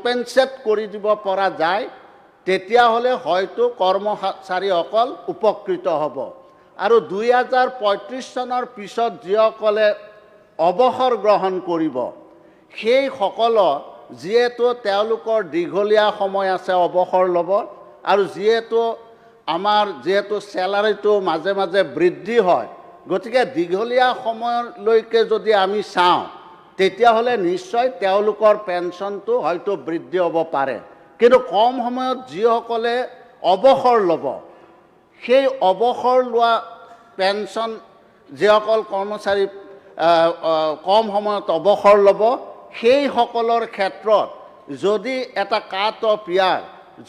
compensate কৰি দিব পৰা যায় তেতিয়া হলে হয়তো কৰ্মচাৰীসকল উপকৃত হ'ব আৰু 2035 চনৰ পিছত যিসকলে অৱসৰ গ্ৰহণ কৰিব সেই সকল যিহেতু তেওঁলোকৰ দীঘলীয়া সময় আছে অৱসৰ ল'ব আৰু যিহেতু আমাৰ যেহেতু স্যালাৰিটো মাজে মাজে বৃদ্ধি হয় গতিকে দীঘলীয়া সময়লৈকে যদি আমি চাওঁ তেতিয়া হলে নিশ্চয় তেওঁলোকৰ পেনশনটো হয়তো বৃদ্ধি হ'ব পাৰে কিন্তু কম সময়ত যিসকলে অৱসৰ ল'ব সেই অৱসৰ লোৱা পেনশন যিসকল কৰ্মচাৰী কম সময়ত অৱসৰ ল'ব সেই সকলৰ ক্ষেত্ৰত যদি এটা কাট অফ ইয়াৰ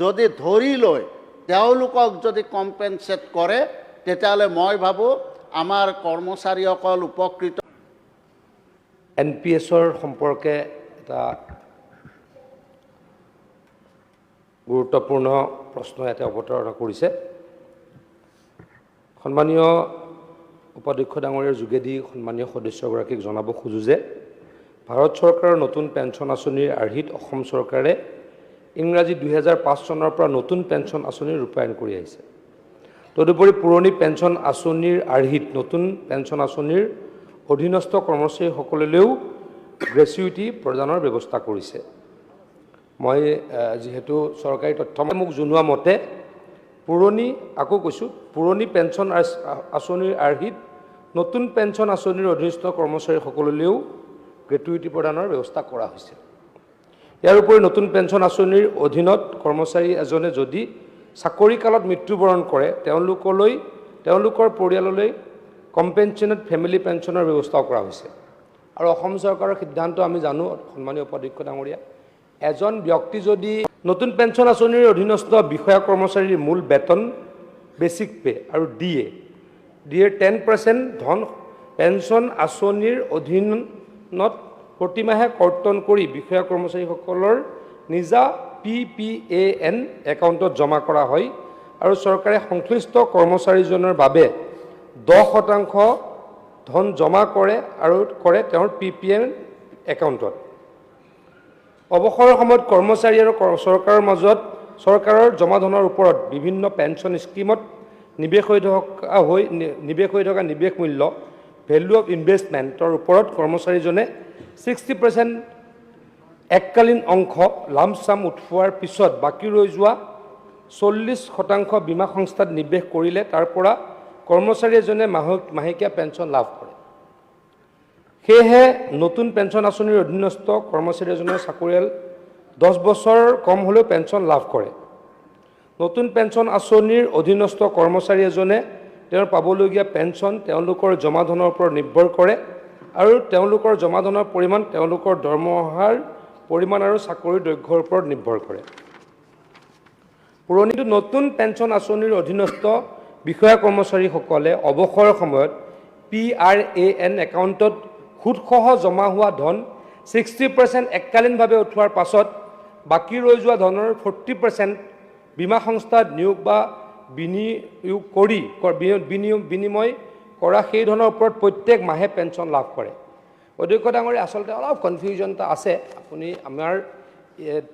যদি ধৰি লৈ তেওঁলোকক যদি কম্পেনসেট কৰে তেতিয়াহলে মই ভাবো আমাৰ কৰ্মচাৰীসকল উপকৃত NPS-ৰ সম্পৰ্কে এটা গুৰুত্বপূৰ্ণ প্ৰশ্ন ইয়াতে অৱতাৰণা কৰিছে সন্মানীয় উপাধ্যক্ষ ডাঙৰীয়াৰ যোগেদি সন্মানীয় সদস্যগৰাকীক জনাব খোজো যে ভাৰত চৰকাৰৰ নতুন পেঞ্চন আঁচনিৰ আৰ্হিত অসম চৰকাৰে ইংৰাজী 2005 চনৰ পৰা নতুন পেঞ্চন আঁচনি ৰূপায়ণ কৰি আহিছে তদুপৰি পুৰণি পেঞ্চন আঁচনিৰ আৰ্হিত নতুন পেঞ্চন আঁচনিৰ অধীনস্থ কৰ্মচাৰীসকললৈও গ্ৰেচুইটি প্ৰদানৰ ব্যৱস্থা কৰিছে মই যেহেতু চৰকাৰী তথ্য মোক জনোৱা মতে পুৰণি আকৌ কৈছোঁ পুৰণি পেঞ্চন আঁচনিৰ আৰ্হিত নতুন পেঞ্চন আঁচনিৰ অধীনস্থ কৰ্মচাৰীসকললৈও গ্ৰেচুইটি প্ৰদানৰ ব্যৱস্থা কৰা হৈছে ইয়াৰ উপৰি নতুন পেঞ্চন আঁচনিৰ অধীনত কৰ্মচাৰী এজনে যদি চাকৰি কালত মৃত্যুবৰণ কৰে তেওঁলোকৰ পৰিয়াললৈ কম্পেনচেটেড ফেমিলি পেঞ্চনৰ ব্যৱস্থাও কৰা হৈছে আৰু অসম চৰকাৰৰ সিদ্ধান্ত আমি জানো সন্মানীয় উপাধ্যক্ষ ডাঙৰীয়া এজন ব্যক্তি যদি নতুন পেঞ্চন আঁচনিৰ অধীনস্থ বিষয়া কৰ্মচাৰীৰ মূল বেতন বেচিক পে আৰু ডিএৰ 10% ধন পেঞ্চন আঁচনিৰ অধীনত প্ৰতিমাহে কৰ্তন কৰি বিষয়া কৰ্মচাৰীসকলৰ নিজা PPAN একাউণ্টত জমা কৰা হয় আৰু চৰকাৰে সংশ্লিষ্ট কৰ্মচাৰীজনৰ বাবে 10% ধন জমা কৰে আৰু তেওঁৰ PPAN একাউণ্টত অৱসৰৰ সময়ত কৰ্মচাৰী আৰু চৰকাৰৰ মাজত চৰকাৰৰ জমা ধনৰ ওপৰত বিভিন্ন পেঞ্চন স্কিমত নিৱেশ হৈ থকা নিৱেশ মূল্য ভেলু অফ ইনভেষ্টমেণ্টৰ ওপৰত কৰ্মচাৰীজনে 60% এককালীন অংশ লামচাম উঠোৱাৰ পিছত বাকী ৰৈ যোৱা 40% বীমা সংস্থাত নিৱেশ কৰিলে তাৰ পৰা কৰ্মচাৰী এজনে মাহেকীয়া পেঞ্চন লাভ কৰে সেয়েহে নতুন পেঞ্চন আঁচনিৰ অধীনস্থ কৰ্মচাৰী এজনে চাকৰিয়াল 10 বছৰ কম হ'লেও পেঞ্চন লাভ কৰে নতুন পেঞ্চন আঁচনিৰ অধীনস্থ কৰ্মচাৰী এজনে তেওঁৰ পাবলগীয়া পেঞ্চন তেওঁলোকৰ জমা ধনৰ ওপৰত নিৰ্ভৰ কৰে আৰু তেওঁলোকৰ জমা ধনৰ পৰিমাণ তেওঁলোকৰ দৰমহাৰ পৰিমাণ আৰু চাকৰিৰ দৈৰ্ঘ্যৰ ওপৰত নিৰ্ভৰ কৰে পুৰণিটো নতুন পেঞ্চন আঁচনিৰ অধীনস্থ বিষয়া কৰ্মচাৰীসকলে অৱসৰৰ সময়ত PRAN একাউণ্টত সুদসহ জমা হোৱা ধন 60% এককালীনভাৱে উঠোৱাৰ পাছত বাকী ৰৈ যোৱা ধনৰ 40% বীমা সংস্থাত নিয়োগ বা বিনিময় কৰা সেই ধনৰ ওপৰত প্ৰত্যেক মাহে পেঞ্চন লাভ কৰে অধ্যক্ষ ডাঙৰীয়া আচলতে অলপ কনফিউজন এটা আছে আপুনি আমাৰ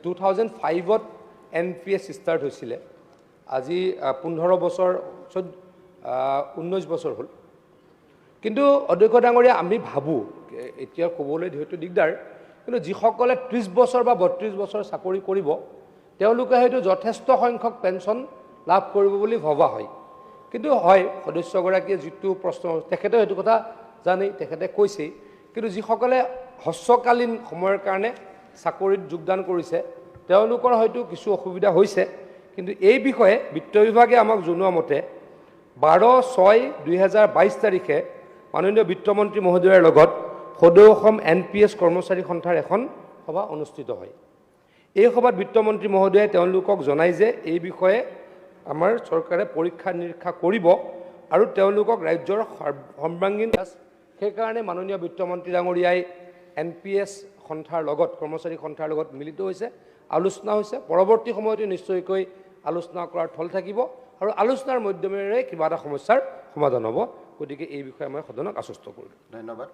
2005ত NPS ষ্টাৰ্ট হৈছিলে আজি 15 বছৰ 19 বছৰ হ'ল কিন্তু অধ্যক্ষ ডাঙৰীয়া আমি ভাবোঁ এতিয়া ক'বলৈ হয়তো দিগদাৰ কিন্তু যিসকলে 30 বছৰ বা 32 বছৰ চাকৰি কৰিব তেওঁলোকে হয়তো যথেষ্ট সংখ্যক পেঞ্চন লাভ কৰিব বুলি ভবা হয় কিন্তু হয় সদস্যগৰাকীয়ে যিটো প্ৰশ্ন তেখেতে এইটো কথা জানি তেখেতে কৈছেই কিন্তু যিসকলে হ্ৰস্বকালীন সময়ৰ কাৰণে চাকৰিত যোগদান কৰিছে তেওঁলোকৰ হয়তো কিছু অসুবিধা হৈছে কিন্তু এই বিষয়ে বিত্ত বিভাগে আমাক জনোৱা মতে 12/6/2022 তাৰিখে মাননীয় বিত্তমন্ত্ৰী মহোদয়ৰ লগত সদৌ অসম NPS কৰ্মচাৰী সন্থাৰ এখন সভা অনুষ্ঠিত হয় এই সভাত বিত্তমন্ত্ৰী মহোদয়ে তেওঁলোকক জনায় যে এই বিষয়ে আমাৰ চৰকাৰে পৰীক্ষা নিৰীক্ষা কৰিব আৰু তেওঁলোকক ৰাজ্যৰ সৰ্বাংগীন সেইকাৰণে মাননীয় বিত্তমন্ত্ৰী ডাঙৰীয়াই NPS সন্থাৰ লগত কৰ্মচাৰী সন্থাৰ লগত মিলিত হৈছে আলোচনা হৈছে পৰৱৰ্তী সময়তে নিশ্চয়কৈ আলোচনা কৰাৰ থল থাকিব আৰু আলোচনাৰ মাধ্যমেৰে কিবা এটা সমস্যাৰ সমাধান হ'ব গতিকে এই বিষয়ে মই সদনক আশ্বস্ত কৰিলোঁ ধন্যবাদ